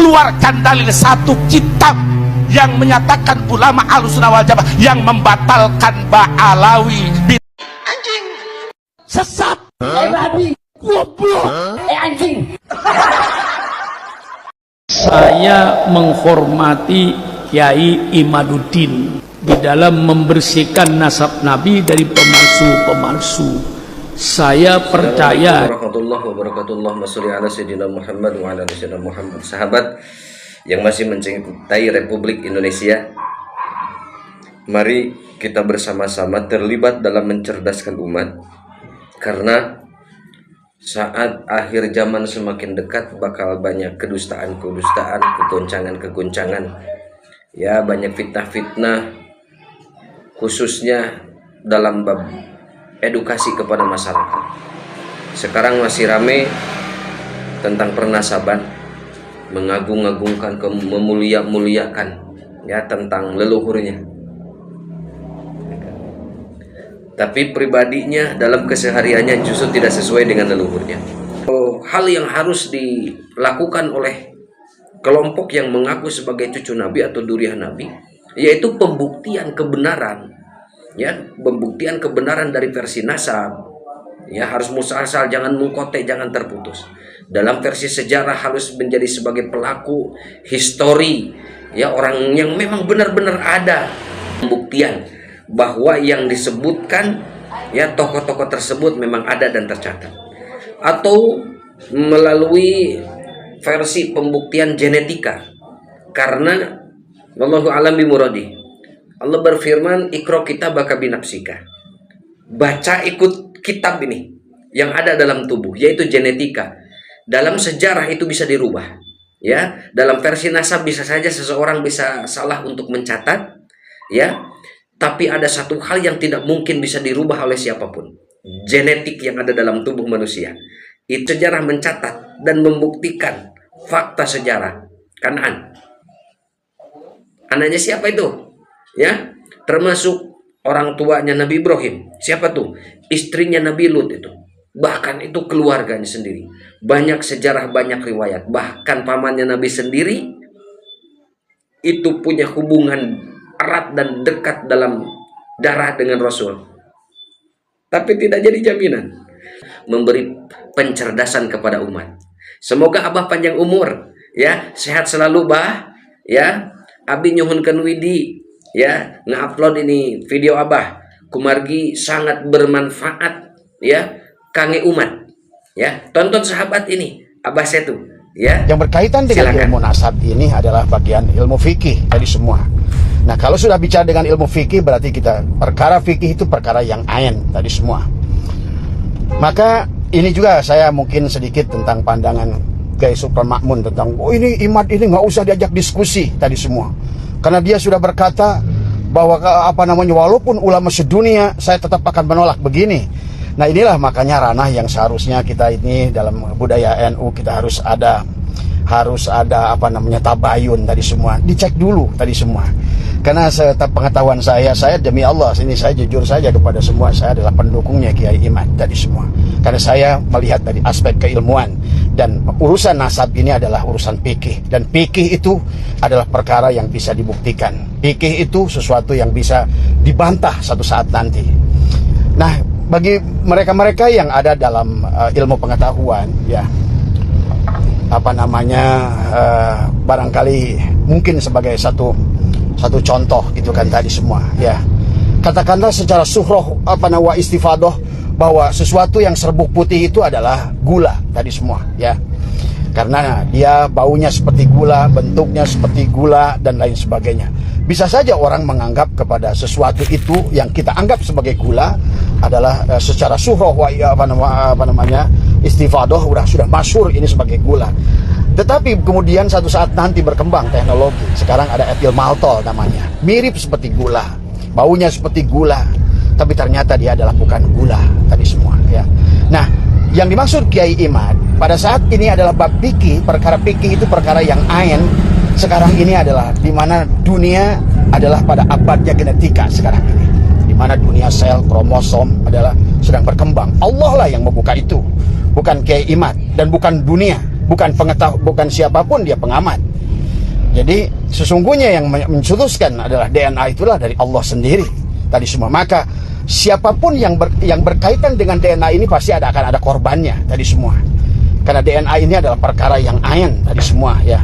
keluarkan dalil satu kitab yang menyatakan ulama Ahlussunnah wal Jamaah yang membatalkan Ba'alawi. Anjing, Sesat, babi, goblok, anjing. Saya menghormati Kiai Imaduddin di dalam membersihkan nasab Nabi dari pemalsu-pemalsu. Saya percaya. Warahmatullahi wabarakatuh. Allahumma sholli ala sayyidina Muhammad wa ala ali sayyidina Muhammad. Sahabat yang masih mencintai Republik Indonesia, mari kita bersama-sama terlibat dalam mencerdaskan umat, karena saat akhir zaman semakin dekat bakal banyak kedustaan-kedustaan, kegoncangan-kegoncangan, ya, banyak fitnah-fitnah, khususnya dalam bab edukasi kepada masyarakat. Sekarang masih rame tentang pernasaban, mengagung-agungkan, memulia-muliakan, ya, tentang leluhurnya. Tapi pribadinya dalam kesehariannya justru tidak sesuai dengan leluhurnya. Hal yang harus dilakukan oleh kelompok yang mengaku sebagai cucu Nabi atau duriah Nabi, yaitu pembuktian kebenaran, ya, pembuktian kebenaran dari versi nasab, ya, harus musalsal, jangan mungkote, jangan terputus. Dalam versi sejarah harus menjadi sebagai pelaku histori, ya, orang yang memang benar-benar ada pembuktian bahwa yang disebutkan, ya, tokoh-tokoh tersebut memang ada dan tercatat, atau melalui versi pembuktian genetika, karena wallahu a'lam bimuradi. Allah berfirman, "Iqra kitabaka binafsika." Baca, ikut kitab ini yang ada dalam tubuh, yaitu genetika. Dalam sejarah itu bisa dirubah, ya. Dalam versi nasab bisa saja seseorang bisa salah untuk mencatat, ya. Tapi ada satu hal yang tidak mungkin bisa dirubah oleh siapapun, genetik yang ada dalam tubuh manusia. Itu sejarah mencatat dan membuktikan fakta sejarah. Kanaan, anaknya siapa itu? Ya, termasuk orang tuanya Nabi Ibrahim. Siapa tuh? Istrinya Nabi Lut itu. Bahkan itu keluarganya sendiri. Banyak sejarah, banyak riwayat. Bahkan pamannya Nabi sendiri itu punya hubungan erat dan dekat dalam darah dengan Rasul. Tapi tidak jadi jaminan. Memberi pencerdasan kepada umat. Semoga Abah panjang umur, ya, sehat selalu, Bah, ya. Abi nyuhunkeun widi, ya, nge-upload ini video Abah kumargi sangat bermanfaat, ya, kangge umat, ya. Tonton sahabat ini Abah Setu, ya. Yang berkaitan dengan ilmu nasab ini adalah bagian ilmu fikih tadi semua. Nah, kalau sudah bicara dengan ilmu fikih, berarti kita perkara fikih itu perkara yang ain tadi semua. Maka ini juga saya mungkin sedikit tentang pandangan Kiai Sultan Ma'mun tentang, oh, ini Imad ini nggak usah diajak diskusi tadi semua, karena dia sudah berkata bahwa walaupun ulama sedunia saya tetap akan menolak begini. Nah, inilah makanya ranah yang seharusnya kita ini dalam budaya NU kita harus ada tabayun tadi semua, dicek dulu tadi semua. Karena pengetahuan saya demi Allah, ini saya jujur saja kepada semua, saya adalah pendukungnya Kiai Imad tadi semua. Karena saya melihat dari aspek keilmuan, dan urusan nasab ini adalah urusan fikih, dan fikih itu adalah perkara yang bisa dibuktikan. Fikih itu sesuatu yang bisa dibantah satu saat nanti. Nah, bagi mereka-mereka yang ada dalam ilmu pengetahuan, ya, barangkali mungkin sebagai satu contoh gitu kan tadi semua, ya, katakanlah secara suhroh wa istifadoh bahwa sesuatu yang serbuk putih itu adalah gula tadi semua, ya, karena dia baunya seperti gula, bentuknya seperti gula, dan lain sebagainya. Bisa saja orang menganggap kepada sesuatu itu yang kita anggap sebagai gula adalah secara suhroh istifadoh sudah masyhur ini sebagai gula. Tetapi kemudian satu saat nanti berkembang teknologi. Sekarang ada etil maltol namanya. Mirip seperti gula, baunya seperti gula, tapi ternyata dia adalah bukan gula tadi semua, ya. Nah, yang dimaksud Kiai Imad pada saat ini adalah bab fikih, perkara fikih itu perkara yang ain. Sekarang ini adalah di mana dunia adalah pada abadnya genetika sekarang ini. Di mana dunia sel, kromosom adalah sedang berkembang. Allah lah yang membuka itu, bukan Kiai Imad dan bukan dunia. Bukan pengetahuan, bukan siapapun dia pengamat. Jadi sesungguhnya yang mencetuskan adalah DNA itulah dari Allah sendiri tadi semua. Maka siapapun yang berkaitan dengan DNA ini pasti akan ada korbannya tadi semua. Karena DNA ini adalah perkara yang ain tadi semua ya,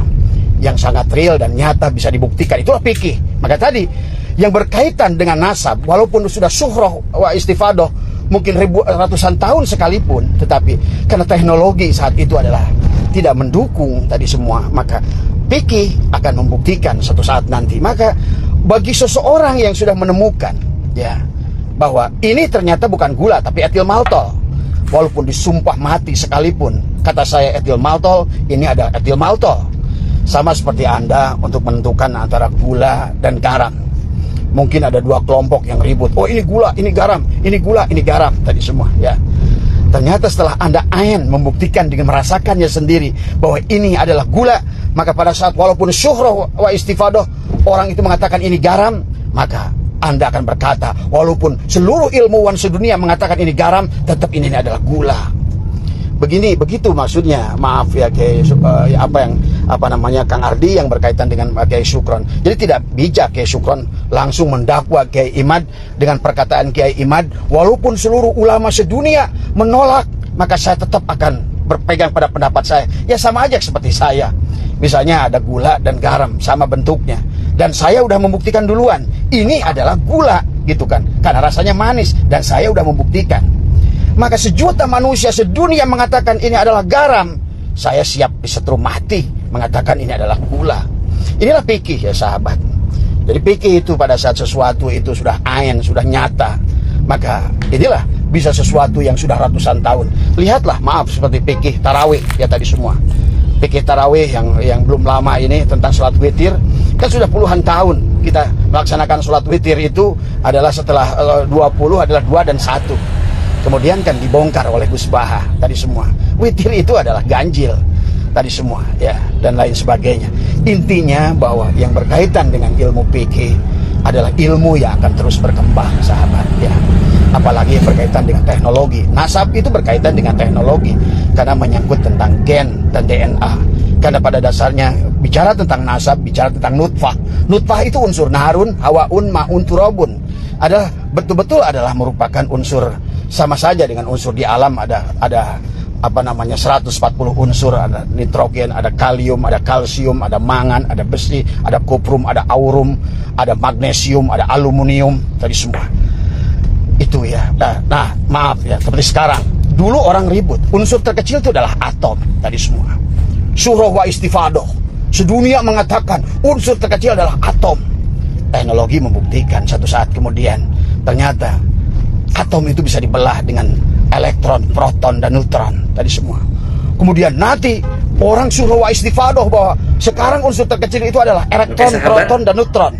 yang sangat real dan nyata bisa dibuktikan. Itulah fikih. Maka tadi yang berkaitan dengan nasab, walaupun sudah suhroh wa istifadoh mungkin ratusan tahun sekalipun, tetapi karena teknologi saat itu adalah tidak mendukung tadi semua, maka fikih akan membuktikan suatu saat nanti. Maka bagi seseorang yang sudah menemukan ya bahwa ini ternyata bukan gula tapi etil maltol, walaupun disumpah mati sekalipun kata saya etil maltol, ini adalah etil maltol. Sama seperti Anda untuk menentukan antara gula dan garam. Mungkin ada dua kelompok yang ribut, oh ini gula, ini garam, ini gula, ini garam tadi semua ya. Ternyata setelah Anda ain membuktikan dengan merasakannya sendiri bahwa ini adalah gula, maka pada saat walaupun syuhroh wa istifadoh orang itu mengatakan ini garam, maka Anda akan berkata walaupun seluruh ilmuwan sedunia mengatakan ini garam, tetap ini adalah gula. Begitu maksudnya. Maaf ya Kiai Kang Ardi yang berkaitan dengan Kiai Syukron. Jadi tidak bijak Kiai Syukron langsung mendakwa Kiai Imad dengan perkataan Kiai Imad, walaupun seluruh ulama sedunia menolak, maka saya tetap akan berpegang pada pendapat saya. Ya sama aja seperti saya. Misalnya ada gula dan garam sama bentuknya, dan saya udah membuktikan duluan ini adalah gula gitu kan, karena rasanya manis dan saya udah membuktikan. Maka sejuta manusia sedunia mengatakan ini adalah garam, saya siap disetrum mati mengatakan ini adalah gula. Inilah fikih ya sahabat. Jadi fikih itu pada saat sesuatu itu sudah ain, sudah nyata, maka inilah bisa sesuatu yang sudah ratusan tahun. Lihatlah, maaf, seperti fikih tarawih ya tadi semua. Fikih tarawih yang belum lama ini tentang sholat witir, kan sudah puluhan tahun kita melaksanakan sholat witir. Itu adalah setelah 20 adalah 2 dan 1. Kemudian kan dibongkar oleh Gus Baha tadi semua. Witir itu adalah ganjil tadi semua ya, dan lain sebagainya. Intinya bahwa yang berkaitan dengan ilmu fikih adalah ilmu yang akan terus berkembang sahabat ya. Apalagi yang berkaitan dengan teknologi. Nasab itu berkaitan dengan teknologi karena menyangkut tentang gen dan DNA. Karena pada dasarnya bicara tentang nasab, bicara tentang nutfah. Nutfah itu unsur narun, hawaun, ma'un, turabun. Adalah betul-betul adalah merupakan unsur sama saja dengan unsur di alam. Ada 140 unsur, ada nitrogen, ada kalium, ada kalsium, ada mangan, ada besi, ada kuprum, ada aurum, ada magnesium, ada aluminium, tadi semua. Itu ya. Nah, maaf ya, seperti sekarang. Dulu orang ribut, unsur terkecil itu adalah atom, tadi semua. Syuhroh wa istifadoh. Sedunia mengatakan unsur terkecil adalah atom. Teknologi membuktikan satu saat kemudian ternyata atom itu bisa dibelah dengan elektron, proton, dan neutron tadi semua. Kemudian nanti orang suruh wa istifadoh bahwa sekarang unsur terkecil itu adalah elektron, proton, dan neutron.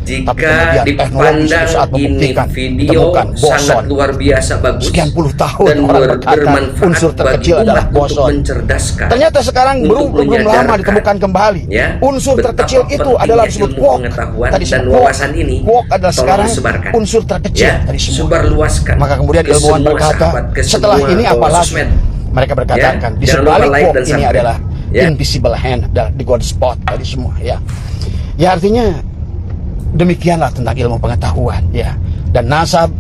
Jika dipandang ini video sangat luar biasa bagus sekian puluh tahun dan orang bermanfaat unsur terkecil adalah boson. Mencerdaskan. Ternyata sekarang belum lama ditemukan kembali ya, unsur terkecil itu adalah disebut quark. Tadi dan wawasan ini quark adalah sekarang sebarkan. Unsur terkecil ya, dari semua. Sebarluaskan. Maka kemudian ilmuwan berkata, setelah ini apa lagi? Mereka berkatakan di sebalik quark ini adalah invisible hand, di God spot tadi semua ya. Ya artinya demikianlah tentang ilmu pengetahuan ya. Dan nasab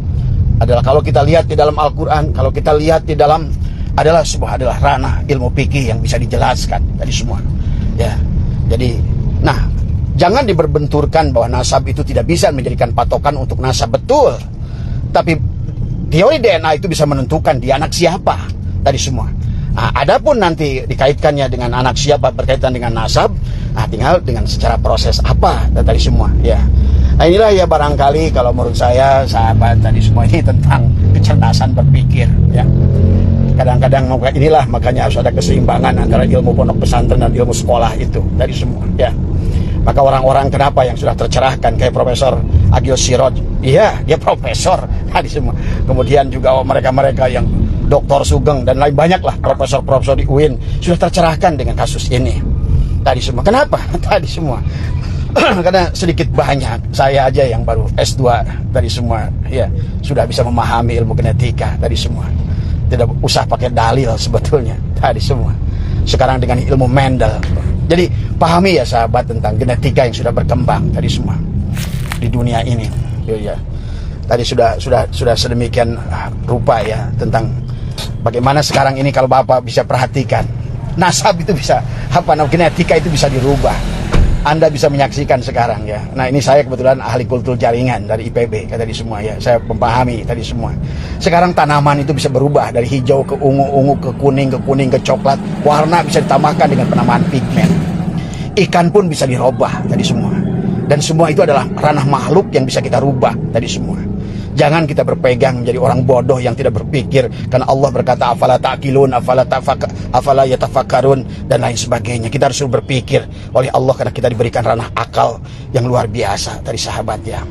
adalah kalau kita lihat di dalam Al-Quran, kalau kita lihat di dalam adalah ranah ilmu fikih yang bisa dijelaskan tadi semua ya. Jadi nah, jangan diberbenturkan bahwa nasab itu tidak bisa menjadikan patokan untuk nasab, betul. Tapi teori DNA itu bisa menentukan dia anak siapa tadi semua. Nah, adapun nanti dikaitkannya dengan anak siapa berkaitan dengan nasab, nah tinggal dengan secara proses apa tadi semua ya. Nah inilah ya barangkali kalau menurut saya sahabat tadi semua ini tentang kecerdasan berpikir ya. Kadang-kadang inilah makanya harus ada keseimbangan antara ilmu pondok pesantren dan ilmu sekolah itu tadi semua ya. Maka orang-orang kenapa yang sudah tercerahkan kayak Profesor Agil Siroj, iya dia profesor tadi semua. Kemudian juga mereka-mereka yang Dr. Sugeng dan lain banyaklah profesor-profesor di UIN sudah tercerahkan dengan kasus ini tadi semua. Kenapa? Tadi semua karena sedikit banyak saya aja yang baru S2 tadi semua ya sudah bisa memahami ilmu genetika tadi semua. Tidak usah pakai dalil sebetulnya tadi semua. Sekarang dengan ilmu Mendel Jadi pahami ya sahabat tentang genetika yang sudah berkembang tadi semua di dunia ini. Ya. Tadi sudah sedemikian rupa ya tentang bagaimana sekarang ini kalau Bapak bisa perhatikan nasab itu bisa genetika itu bisa dirubah. Anda bisa menyaksikan sekarang ya. Nah ini saya kebetulan ahli kultur jaringan dari IPB tadi semua ya. Saya memahami tadi semua. Sekarang tanaman itu bisa berubah dari hijau ke ungu ke kuning ke coklat. Warna bisa ditambahkan dengan penambahan pigmen. Ikan pun bisa dirubah tadi semua. Dan semua itu adalah ranah makhluk yang bisa kita rubah tadi semua. Jangan kita berpegang menjadi orang bodoh yang tidak berpikir, karena Allah berkata afala ta'qilun, afala yatafakkarun dan lain sebagainya. Kita harus berpikir oleh Allah karena kita diberikan ranah akal yang luar biasa dari sahabat ya.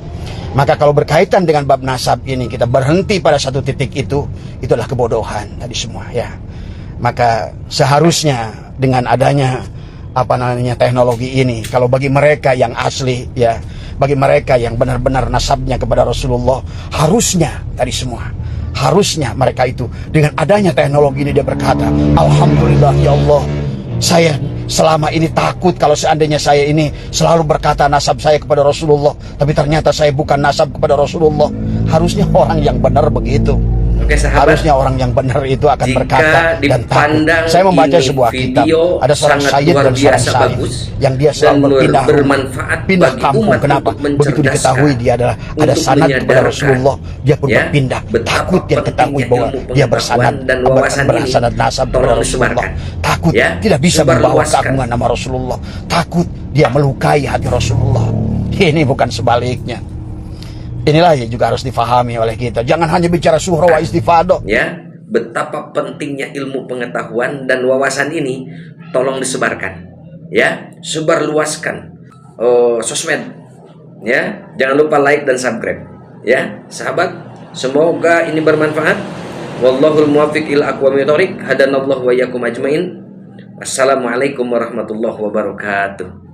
Maka kalau berkaitan dengan bab nasab ini kita berhenti pada satu titik itu adalah kebodohan tadi semua ya. Maka seharusnya dengan adanya teknologi ini, kalau bagi mereka yang asli ya, bagi mereka yang benar-benar nasabnya kepada Rasulullah, harusnya mereka itu dengan adanya teknologi ini dia berkata, alhamdulillah ya Allah, saya selama ini takut kalau seandainya saya ini selalu berkata nasab saya kepada Rasulullah, tapi ternyata saya bukan nasab kepada Rasulullah. Harusnya orang yang benar begitu. Oke, sahabat, harusnya orang yang benar itu akan berkata dan takut. Saya membaca sebuah kitab, ada seorang sayyid dan seorang sayyid yang dia selalu pindah kampung. Kenapa? Begitu diketahui dia adalah ada sanad kepada Rasulullah, dia pun berpindah. Takut dia ketahui bahwa dia bersanad nasab kepada Rasulullah. Takut tidak bisa membawa keagungan nama Rasulullah. Takut dia melukai hati Rasulullah. Ini bukan sebaliknya. Inilah yang juga harus difahami oleh kita. Jangan hanya bicara suhra wa istifadah. Ya, betapa pentingnya ilmu pengetahuan dan wawasan ini tolong disebarkan. Ya, sebarluaskan sosmed. Ya, jangan lupa like dan subscribe. Ya, sahabat, semoga ini bermanfaat. Wallahul muwaffiq ila aqwamit thoriq. Hadanallahu wa iyyakum ajmain. Wassalamualaikum warahmatullahi wabarakatuh.